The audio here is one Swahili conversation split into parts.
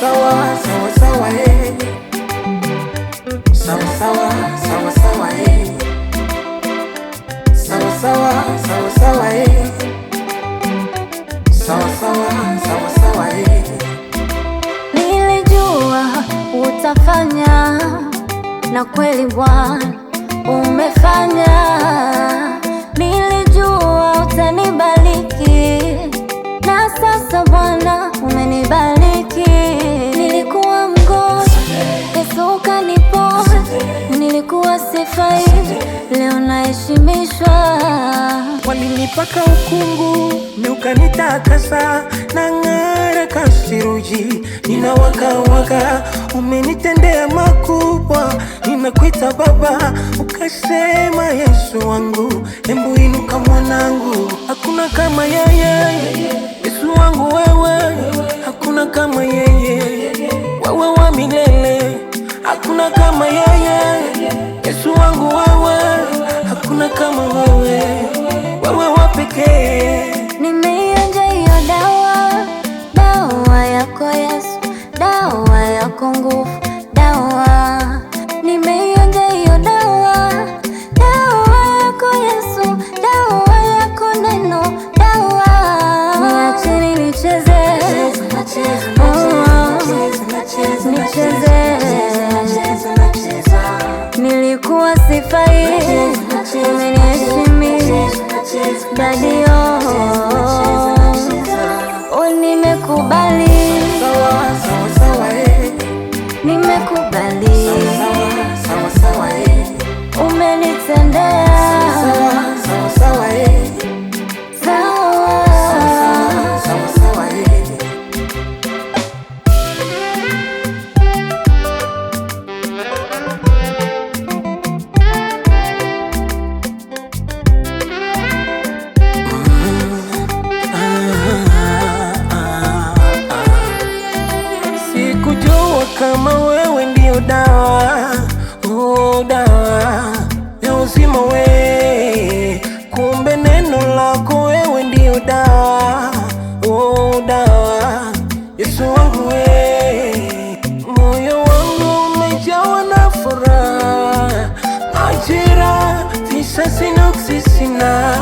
Sawa sawa sawa eh. Sawa sawa sawa sawa eh. Sawa sawa sawa sawa eh. Sawa sawa sawa sawa eh. Nilijua utafanya na kweli Bwana umefanya. Nilijua utanibariki na sasa Bwana umenibariki. Nilikuwa mgonjwa, Yesu ukaniponya. Nilikuwa sifai, leo naheshimishwa. Walinipaka ukungu, ni ukanitakasa, nang'ara kasiruji, ninawaka waka. Umenitendea makubwa, ninakuita Baba, ukasema Yesu wangu, embu inuka mwanangu. Hakuna kama yeye, Yesu wangu wewe, hakuna kama yeye, wewe wa milele. Hakuna kama yeye, Yesu wangu wewe, hakuna kama wewe, wewe wa pekee. Nimeionja hiyo dawa, dawa yako Yesu, dawa yako nguvu, dawa. Nimeionja hiyo dawa, dawa yako Yesu, dawa yako neno, dawa. Niacheni nicheze, nilikuwa sifai, umeniheshimisha Dadio. Oh, nimekubali, nimekubali, umenitendea sawa. Sikujua kama wewe ndio dawa, oh dawa ya uzima we, kumbe neno lako wewe ndio dawa, oh dawa. Yesu wangu we, moyo wangu umejawa na furaha, majira visasi nuksi sina,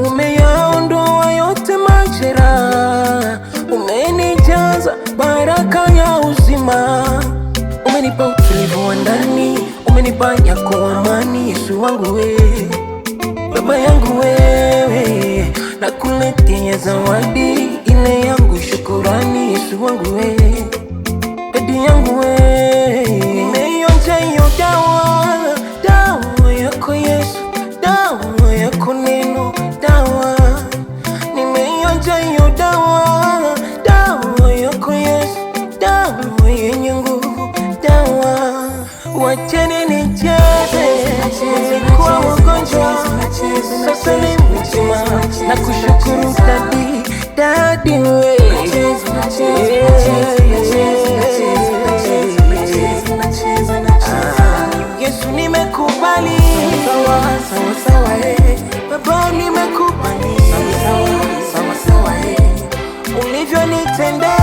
umeyaondoa yote majira, umenijaza baraka ya uzima, umenipa utulivu wa ndani, umenipa yako amani. Yesu wangu we, Baba yangu wewe, nakuletea zawadi ile yangu shukurani. Yesu wangu we, dadi yangu we, nimeionja hiyo dawa, dawa yako Yesu, dawa yako neno, dawa. Nimeionja hiyo dawa, dawa yako Yesu, dawa yenye nguvu, dawa. Wacheni nicheze, nilikuwa wagonjwa, sasa ni mzima, na kushukuru dadi we. Yesu nimekubali, Baba nimekubali, ulivyonitendea